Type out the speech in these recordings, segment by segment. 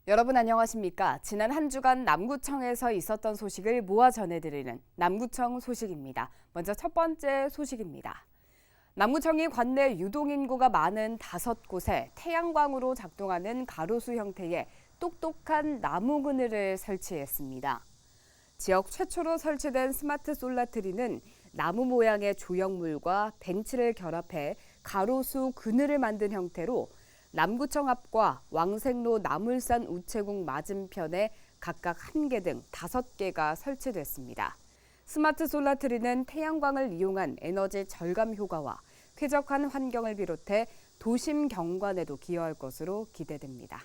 여러분 안녕하십니까? 지난 한 주간 남구청에서 있었던 소식을 모아 전해드리는 남구청 소식입니다. 먼저 첫 번째 소식입니다. 남구청이 관내 유동인구가 많은 5곳에 태양광으로 작동하는 가로수 형태의 똑똑한 나무 그늘을 설치했습니다. 지역 최초로 설치된 스마트 솔라트리는 나무 모양의 조형물과 벤치를 결합해 가로수 그늘을 만든 형태로 남구청 앞과 왕생로 나물산 우체국 맞은편에 각각 1개 등 5개가 설치됐습니다. 스마트 솔라트리는 태양광을 이용한 에너지 절감 효과와 쾌적한 환경을 비롯해 도심 경관에도 기여할 것으로 기대됩니다.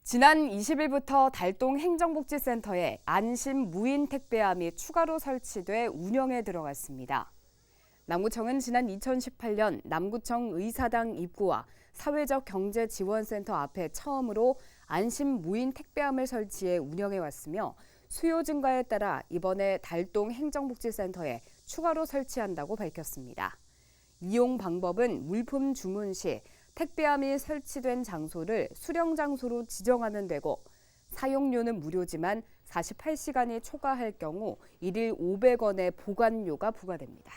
지난 20일부터 달동 행정복지센터에 안심 무인 택배함이 추가로 설치돼 운영에 들어갔습니다. 남구청은 지난 2018년 남구청 의사당 입구와 사회적 경제지원센터 앞에 처음으로 안심 무인 택배함을 설치해 운영해 왔으며 수요 증가에 따라 이번에 달동 행정복지센터에 추가로 설치한다고 밝혔습니다. 이용 방법은 물품 주문 시 택배함이 설치된 장소를 수령 장소로 지정하면 되고 사용료는 무료지만 48시간이 초과할 경우 1일 500원의 보관료가 부과됩니다.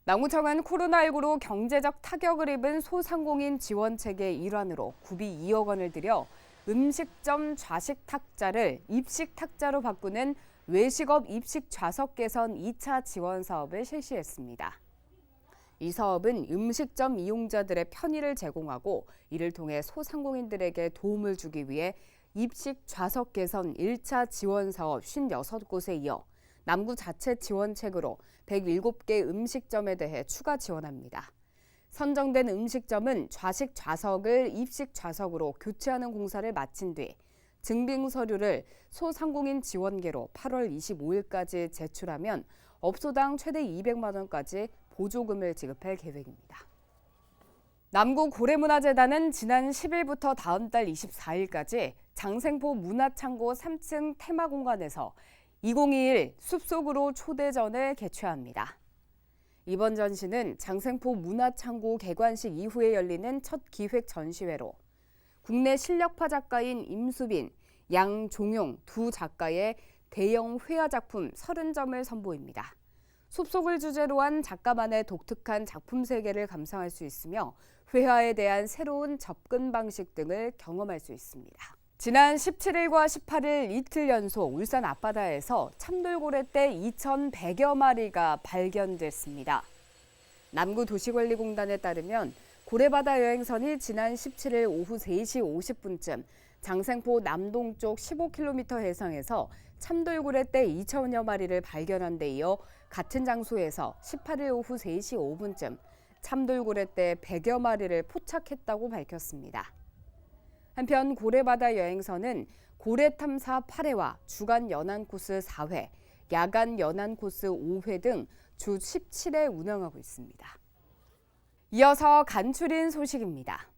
남구청은 코로나19로 경제적 타격을 입은 소상공인 지원책의 일환으로 구비 2억 원을 들여 음식점 좌식 탁자를 입식 탁자로 바꾸는 외식업 입식 좌석 개선 2차 지원 사업을 실시했습니다. 이 사업은 음식점 이용자들의 편의를 제공하고 이를 통해 소상공인들에게 도움을 주기 위해 입식 좌석 개선 1차 지원 사업 56곳에 이어 남구 자체 지원책으로 107개 음식점에 대해 추가 지원합니다. 선정된 음식점은 좌식 좌석을 입식 좌석으로 교체하는 공사를 마친 뒤 증빙 서류를 소상공인 지원계로 8월 25일까지 제출하면 업소당 최대 200만 원까지 보조금을 지급할 계획입니다. 남구 고래문화재단은 지난 10일부터 다음 달 24일까지 장생포 문화창고 3층 테마공간에서 2021 숲속으로 초대전을 개최합니다. 이번 전시는 장생포 문화창고 개관식 이후에 열리는 첫 기획 전시회로 국내 실력파 작가인 임수빈, 양종용 두 작가의 대형 회화 작품 30점을 선보입니다. 숲속을 주제로 한 작가만의 독특한 작품 세계를 감상할 수 있으며 회화에 대한 새로운 접근 방식 등을 경험할 수 있습니다. 지난 17일과 18일 이틀 연속 울산 앞바다에서 참돌고래떼 2,100여 마리가 발견됐습니다. 남구도시관리공단에 따르면 고래바다 여행선이 지난 17일 오후 3시 50분쯤 장생포 남동쪽 15km 해상에서 참돌고래떼 2,000여 마리를 발견한 데 이어 같은 장소에서 18일 오후 3시 5분쯤 참돌고래떼 100여 마리를 포착했다고 밝혔습니다. 한편 고래바다 여행선은 고래탐사 8회와 주간 연안 코스 4회, 야간 연안 코스 5회 등 주 17회 운영하고 있습니다. 이어서 간추린 소식입니다.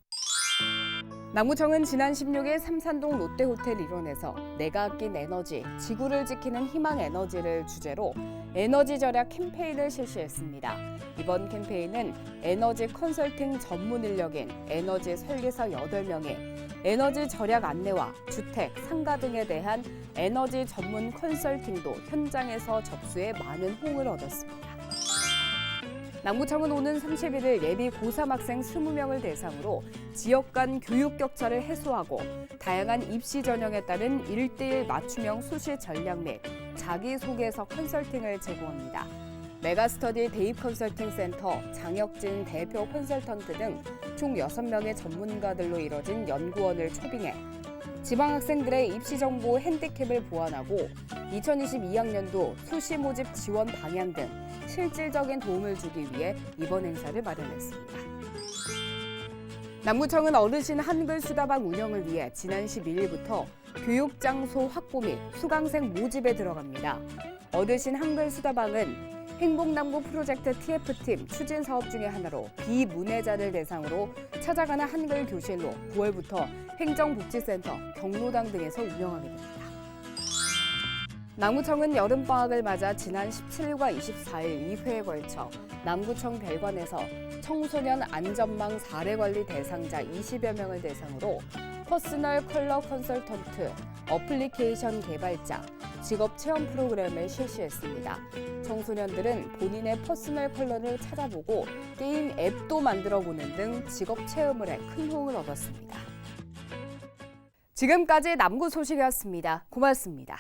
남구청은 지난 16일 삼산동 롯데호텔 일원에서 내가 아낀 에너지, 지구를 지키는 희망 에너지를 주제로 에너지 절약 캠페인을 실시했습니다. 이번 캠페인은 에너지 컨설팅 전문 인력인 에너지 설계사 8명이 에너지 절약 안내와 주택, 상가 등에 대한 에너지 전문 컨설팅도 현장에서 접수해 많은 호응을 얻었습니다. 남구청은 오는 31일 예비 고3 학생 20명을 대상으로 지역 간 교육 격차를 해소하고 다양한 입시 전형에 따른 1:1 맞춤형 수시 전략 및 자기소개서 컨설팅을 제공합니다. 메가스터디 대입 컨설팅 센터, 장혁진 대표 컨설턴트 등 총 6명의 전문가들로 이뤄진 연구원을 초빙해 지방학생들의 입시 정보 핸디캡을 보완하고 2022학년도 수시 모집 지원 방향 등 실질적인 도움을 주기 위해 이번 행사를 마련했습니다. 남구청은 어르신 한글 수다방 운영을 위해 지난 12일부터 교육장소 확보 및 수강생 모집에 들어갑니다. 어르신 한글 수다방은 행복남구 프로젝트 TF팀 추진 사업 중의 하나로 비문해자를 대상으로 찾아가는 한글 교실로 9월부터 행정복지센터, 경로당 등에서 운영하게 됩니다. 남구청은 여름방학을 맞아 지난 17일과 24일 2회에 걸쳐 남구청 별관에서 청소년 안전망 사례관리 대상자 20여 명을 대상으로 퍼스널 컬러 컨설턴트, 어플리케이션 개발자, 직업 체험 프로그램을 실시했습니다. 청소년들은 본인의 퍼스널 컬러를 찾아보고 게임 앱도 만들어보는 등 직업 체험을 해 큰 호응을 얻었습니다. 지금까지 남구 소식이었습니다. 고맙습니다.